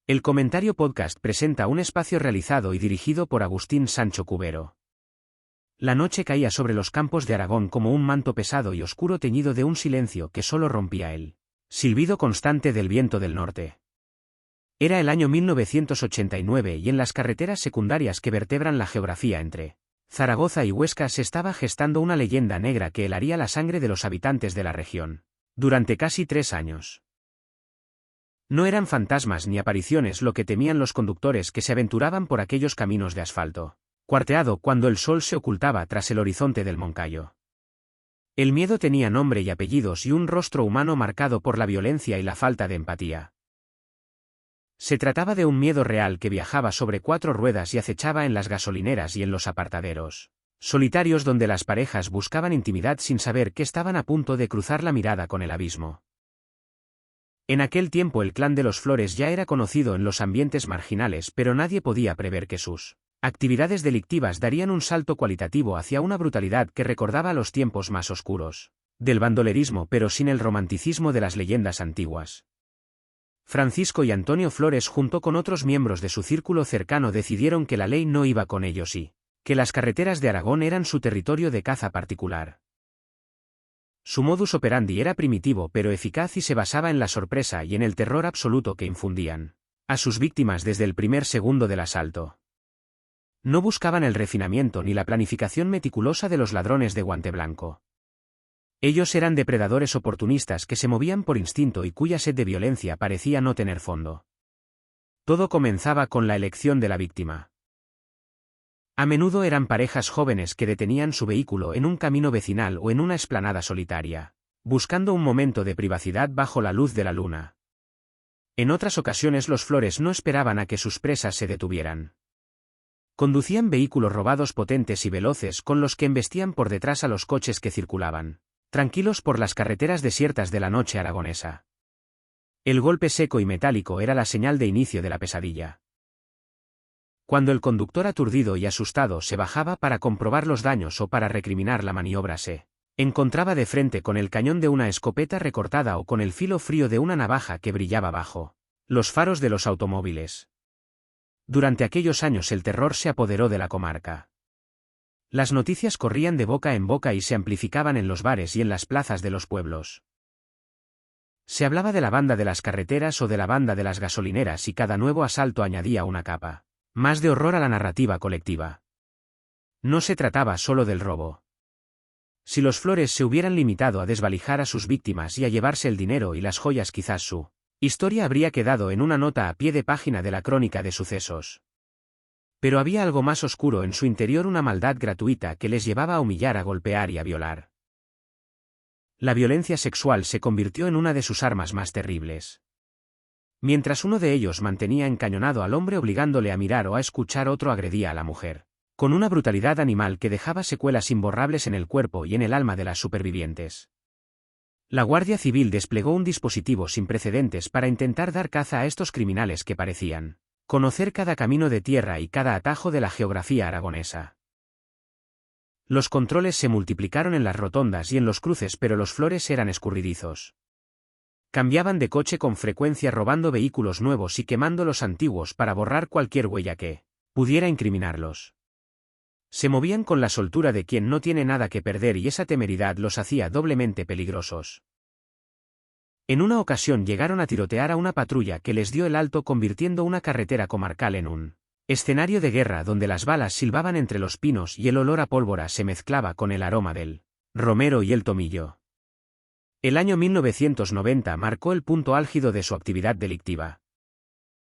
El Comentario Podcast presenta un espacio realizado y dirigido por Agustín Sancho Cubero. La noche caía sobre los campos de Aragón como un manto pesado y oscuro teñido de un silencio que solo rompía el silbido constante del viento del norte. Era el año 1989 y en las carreteras secundarias que vertebran la geografía entre Zaragoza y Huesca se estaba gestando una leyenda negra que helaría la sangre de los habitantes de la región durante casi 3 años. No eran fantasmas ni apariciones lo que temían los conductores que se aventuraban por aquellos caminos de asfalto cuarteado cuando el sol se ocultaba tras el horizonte del Moncayo. El miedo tenía nombre y apellidos y un rostro humano marcado por la violencia y la falta de empatía. Se trataba de un miedo real que viajaba sobre 4 ruedas y acechaba en las gasolineras y en los apartaderos solitarios donde las parejas buscaban intimidad sin saber que estaban a punto de cruzar la mirada con el abismo. En aquel tiempo el clan de los Flores ya era conocido en los ambientes marginales, pero nadie podía prever que sus actividades delictivas darían un salto cualitativo hacia una brutalidad que recordaba los tiempos más oscuros del bandolerismo, pero sin el romanticismo de las leyendas antiguas. Francisco y Antonio Flores, junto con otros miembros de su círculo cercano, decidieron que la ley no iba con ellos y que las carreteras de Aragón eran su territorio de caza particular. Su modus operandi era primitivo pero eficaz y se basaba en la sorpresa y en el terror absoluto que infundían a sus víctimas desde el primer segundo del asalto. No buscaban el refinamiento ni la planificación meticulosa de los ladrones de guante blanco. Ellos eran depredadores oportunistas que se movían por instinto y cuya sed de violencia parecía no tener fondo. Todo comenzaba con la elección de la víctima. A menudo eran parejas jóvenes que detenían su vehículo en un camino vecinal o en una explanada solitaria, buscando un momento de privacidad bajo la luz de la luna. En otras ocasiones los Flores no esperaban a que sus presas se detuvieran. Conducían vehículos robados potentes y veloces con los que embestían por detrás a los coches que circulaban tranquilos por las carreteras desiertas de la noche aragonesa. El golpe seco y metálico era la señal de inicio de la pesadilla. Cuando el conductor aturdido y asustado se bajaba para comprobar los daños o para recriminar la maniobra, se encontraba de frente con el cañón de una escopeta recortada o con el filo frío de una navaja que brillaba bajo los faros de los automóviles. Durante aquellos años el terror se apoderó de la comarca. Las noticias corrían de boca en boca y se amplificaban en los bares y en las plazas de los pueblos. Se hablaba de la banda de las carreteras o de la banda de las gasolineras y cada nuevo asalto añadía una capa más de horror a la narrativa colectiva. No se trataba solo del robo. Si los Flores se hubieran limitado a desvalijar a sus víctimas y a llevarse el dinero y las joyas, quizás su historia habría quedado en una nota a pie de página de la crónica de sucesos. Pero había algo más oscuro en su interior, una maldad gratuita que les llevaba a humillar, a golpear y a violar. La violencia sexual se convirtió en una de sus armas más terribles. Mientras uno de ellos mantenía encañonado al hombre obligándole a mirar o a escuchar, otro agredía a la mujer, con una brutalidad animal que dejaba secuelas imborrables en el cuerpo y en el alma de las supervivientes. La Guardia Civil desplegó un dispositivo sin precedentes para intentar dar caza a estos criminales que parecían conocer cada camino de tierra y cada atajo de la geografía aragonesa. Los controles se multiplicaron en las rotondas y en los cruces, pero los Flores eran escurridizos. Cambiaban de coche con frecuencia, robando vehículos nuevos y quemando los antiguos para borrar cualquier huella que pudiera incriminarlos. Se movían con la soltura de quien no tiene nada que perder y esa temeridad los hacía doblemente peligrosos. En una ocasión llegaron a tirotear a una patrulla que les dio el alto, convirtiendo una carretera comarcal en un escenario de guerra donde las balas silbaban entre los pinos y el olor a pólvora se mezclaba con el aroma del romero y el tomillo. El año 1990 marcó el punto álgido de su actividad delictiva.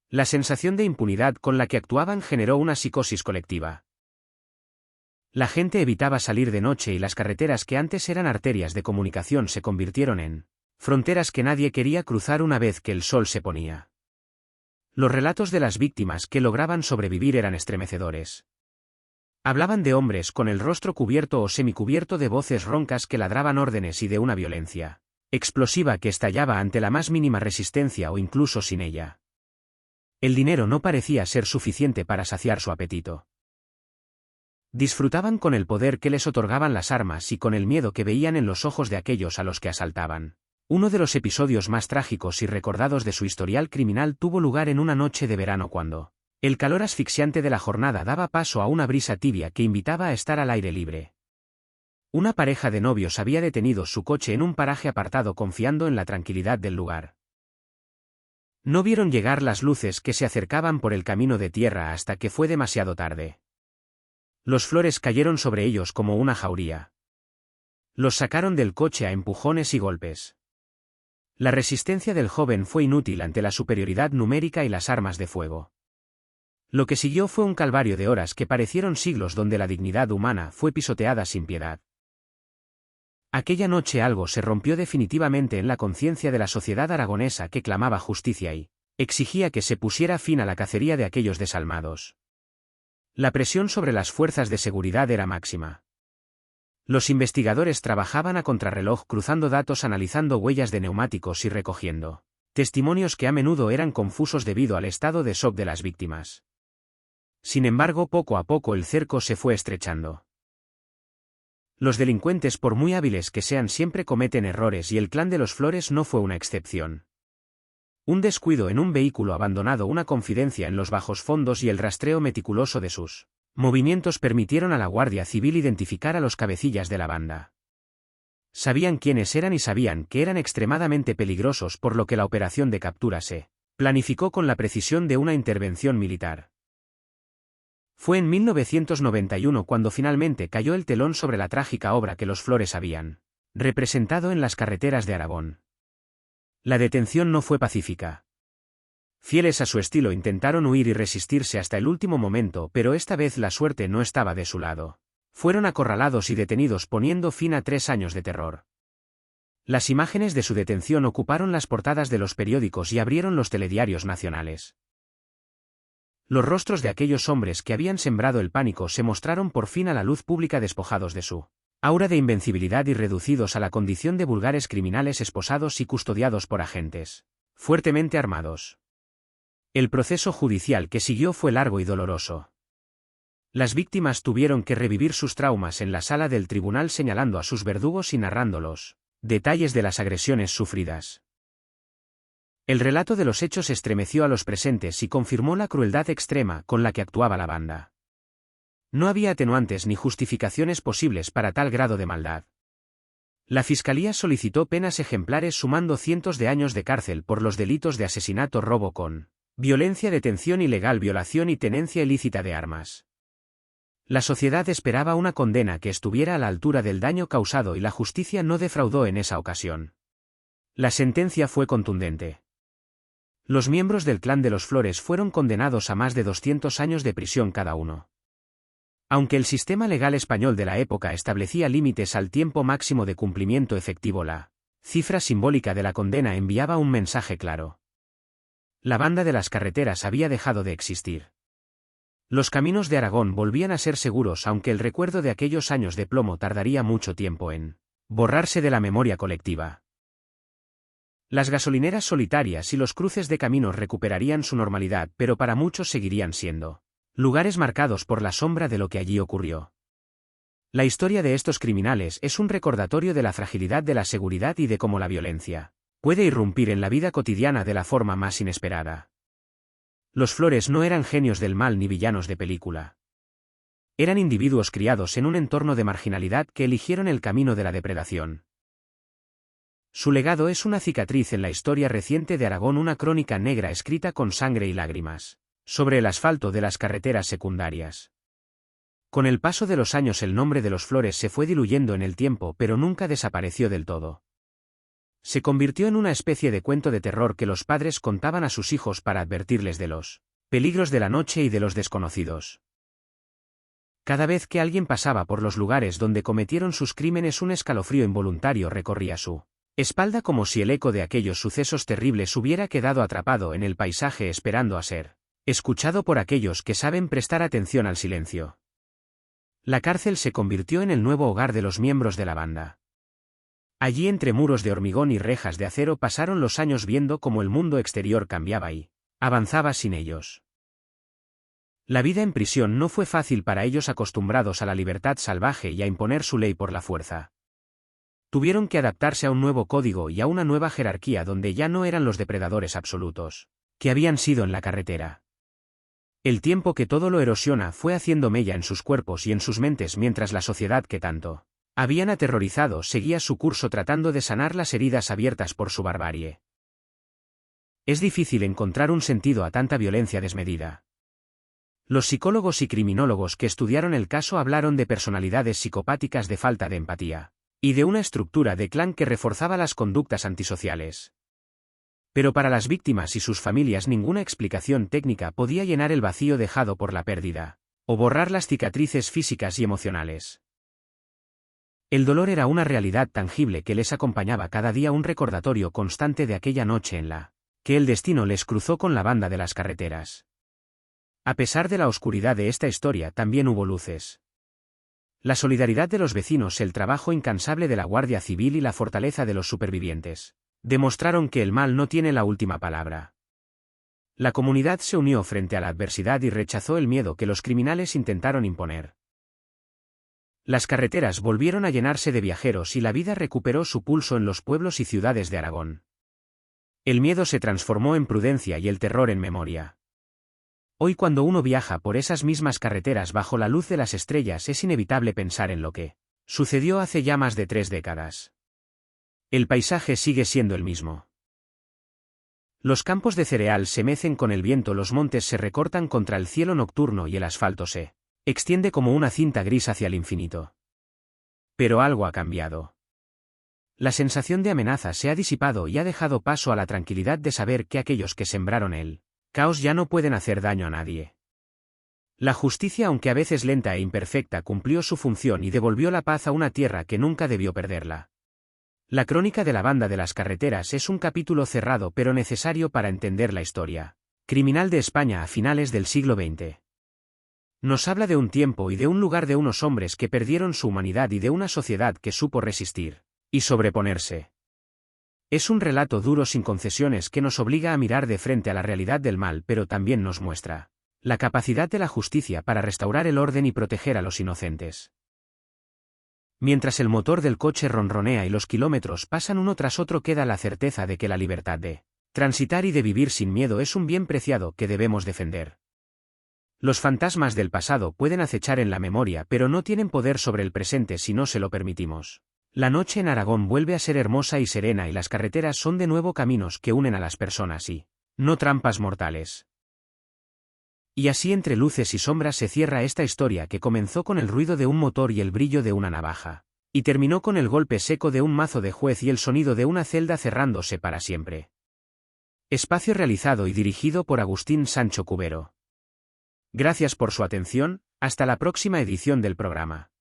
La sensación de impunidad con la que actuaban generó una psicosis colectiva. La gente evitaba salir de noche y las carreteras que antes eran arterias de comunicación se convirtieron en fronteras que nadie quería cruzar una vez que el sol se ponía. Los relatos de las víctimas que lograban sobrevivir eran estremecedores. Hablaban de hombres con el rostro cubierto o semicubierto, de voces roncas que ladraban órdenes y de una violencia explosiva que estallaba ante la más mínima resistencia o incluso sin ella. El dinero no parecía ser suficiente para saciar su apetito. Disfrutaban con el poder que les otorgaban las armas y con el miedo que veían en los ojos de aquellos a los que asaltaban. Uno de los episodios más trágicos y recordados de su historial criminal tuvo lugar en una noche de verano cuando el calor asfixiante de la jornada daba paso a una brisa tibia que invitaba a estar al aire libre. Una pareja de novios había detenido su coche en un paraje apartado confiando en la tranquilidad del lugar. No vieron llegar las luces que se acercaban por el camino de tierra hasta que fue demasiado tarde. Los flores cayeron sobre ellos como una jauría. Los sacaron del coche a empujones y golpes. La resistencia del joven fue inútil ante la superioridad numérica y las armas de fuego. Lo que siguió fue un calvario de horas que parecieron siglos donde la dignidad humana fue pisoteada sin piedad. Aquella noche algo se rompió definitivamente en la conciencia de la sociedad aragonesa que clamaba justicia y exigía que se pusiera fin a la cacería de aquellos desalmados. La presión sobre las fuerzas de seguridad era máxima. Los investigadores trabajaban a contrarreloj cruzando datos, analizando huellas de neumáticos y recogiendo testimonios que a menudo eran confusos debido al estado de shock de las víctimas. Sin embargo, poco a poco el cerco se fue estrechando. Los delincuentes, por muy hábiles que sean, siempre cometen errores y el clan de los Flores no fue una excepción. Un descuido en un vehículo abandonado, una confidencia en los bajos fondos y el rastreo meticuloso de sus movimientos permitieron a la Guardia Civil identificar a los cabecillas de la banda. Sabían quiénes eran y sabían que eran extremadamente peligrosos, por lo que la operación de captura se planificó con la precisión de una intervención militar. Fue en 1991 cuando finalmente cayó el telón sobre la trágica obra que los Flores habían representado en las carreteras de Aragón. La detención no fue pacífica. Fieles a su estilo intentaron huir y resistirse hasta el último momento, pero esta vez la suerte no estaba de su lado. Fueron acorralados y detenidos, poniendo fin a 3 años de terror. Las imágenes de su detención ocuparon las portadas de los periódicos y abrieron los telediarios nacionales. Los rostros de aquellos hombres que habían sembrado el pánico se mostraron por fin a la luz pública, despojados de su aura de invencibilidad y reducidos a la condición de vulgares criminales esposados y custodiados por agentes fuertemente armados. El proceso judicial que siguió fue largo y doloroso. Las víctimas tuvieron que revivir sus traumas en la sala del tribunal, señalando a sus verdugos y narrando los detalles de las agresiones sufridas. El relato de los hechos estremeció a los presentes y confirmó la crueldad extrema con la que actuaba la banda. No había atenuantes ni justificaciones posibles para tal grado de maldad. La Fiscalía solicitó penas ejemplares, sumando cientos de años de cárcel por los delitos de asesinato, robo con violencia, detención ilegal, violación y tenencia ilícita de armas. La sociedad esperaba una condena que estuviera a la altura del daño causado y la justicia no defraudó en esa ocasión. La sentencia fue contundente. Los miembros del clan de los Flores fueron condenados a más de 200 años de prisión cada uno. Aunque el sistema legal español de la época establecía límites al tiempo máximo de cumplimiento efectivo, la cifra simbólica de la condena enviaba un mensaje claro. La banda de las carreteras había dejado de existir. Los caminos de Aragón volvían a ser seguros, aunque el recuerdo de aquellos años de plomo tardaría mucho tiempo en borrarse de la memoria colectiva. Las gasolineras solitarias y los cruces de caminos recuperarían su normalidad, pero para muchos seguirían siendo lugares marcados por la sombra de lo que allí ocurrió. La historia de estos criminales es un recordatorio de la fragilidad de la seguridad y de cómo la violencia puede irrumpir en la vida cotidiana de la forma más inesperada. Los Flores no eran genios del mal ni villanos de película. Eran individuos criados en un entorno de marginalidad que eligieron el camino de la depredación. Su legado es una cicatriz en la historia reciente de Aragón, una crónica negra escrita con sangre y lágrimas sobre el asfalto de las carreteras secundarias. Con el paso de los años el nombre de los Flores se fue diluyendo en el tiempo, pero nunca desapareció del todo. Se convirtió en una especie de cuento de terror que los padres contaban a sus hijos para advertirles de los peligros de la noche y de los desconocidos. Cada vez que alguien pasaba por los lugares donde cometieron sus crímenes, un escalofrío involuntario recorría su espalda, como si el eco de aquellos sucesos terribles hubiera quedado atrapado en el paisaje, esperando a ser escuchado por aquellos que saben prestar atención al silencio. La cárcel se convirtió en el nuevo hogar de los miembros de la banda. Allí, entre muros de hormigón y rejas de acero, pasaron los años viendo cómo el mundo exterior cambiaba y avanzaba sin ellos. La vida en prisión no fue fácil para ellos, acostumbrados a la libertad salvaje y a imponer su ley por la fuerza. Tuvieron que adaptarse a un nuevo código y a una nueva jerarquía donde ya no eran los depredadores absolutos que habían sido en la carretera. El tiempo que todo lo erosiona fue haciendo mella en sus cuerpos y en sus mentes mientras la sociedad que tanto habían aterrorizado seguía su curso tratando de sanar las heridas abiertas por su barbarie. Es difícil encontrar un sentido a tanta violencia desmedida. Los psicólogos y criminólogos que estudiaron el caso hablaron de personalidades psicopáticas de falta de empatía y de una estructura de clan que reforzaba las conductas antisociales. Pero para las víctimas y sus familias ninguna explicación técnica podía llenar el vacío dejado por la pérdida, o borrar las cicatrices físicas y emocionales. El dolor era una realidad tangible que les acompañaba cada día, un recordatorio constante de aquella noche en la que el destino les cruzó con la banda de las carreteras. A pesar de la oscuridad de esta historia también hubo luces. La solidaridad de los vecinos, el trabajo incansable de la Guardia Civil y la fortaleza de los supervivientes demostraron que el mal no tiene la última palabra. La comunidad se unió frente a la adversidad y rechazó el miedo que los criminales intentaron imponer. Las carreteras volvieron a llenarse de viajeros y la vida recuperó su pulso en los pueblos y ciudades de Aragón. El miedo se transformó en prudencia y el terror en memoria. Hoy, cuando uno viaja por esas mismas carreteras bajo la luz de las estrellas, es inevitable pensar en lo que sucedió hace ya más de 3 décadas. El paisaje sigue siendo el mismo. Los campos de cereal se mecen con el viento, los montes se recortan contra el cielo nocturno y el asfalto se extiende como una cinta gris hacia el infinito. Pero algo ha cambiado. La sensación de amenaza se ha disipado y ha dejado paso a la tranquilidad de saber que aquellos que sembraron el caos ya no pueden hacer daño a nadie. La justicia, aunque a veces lenta e imperfecta, cumplió su función y devolvió la paz a una tierra que nunca debió perderla. La crónica de la banda de las carreteras es un capítulo cerrado pero necesario para entender la historia criminal de España a finales del siglo XX. Nos habla de un tiempo y de un lugar, de unos hombres que perdieron su humanidad y de una sociedad que supo resistir y sobreponerse. Es un relato duro, sin concesiones, que nos obliga a mirar de frente a la realidad del mal, pero también nos muestra la capacidad de la justicia para restaurar el orden y proteger a los inocentes. Mientras el motor del coche ronronea y los kilómetros pasan uno tras otro, queda la certeza de que la libertad de transitar y de vivir sin miedo es un bien preciado que debemos defender. Los fantasmas del pasado pueden acechar en la memoria, pero no tienen poder sobre el presente si no se lo permitimos. La noche en Aragón vuelve a ser hermosa y serena, y las carreteras son de nuevo caminos que unen a las personas y no trampas mortales. Y así, entre luces y sombras, se cierra esta historia que comenzó con el ruido de un motor y el brillo de una navaja, y terminó con el golpe seco de un mazo de juez y el sonido de una celda cerrándose para siempre. Espacio realizado y dirigido por Agustín Sancho Cubero. Gracias por su atención, hasta la próxima edición del programa.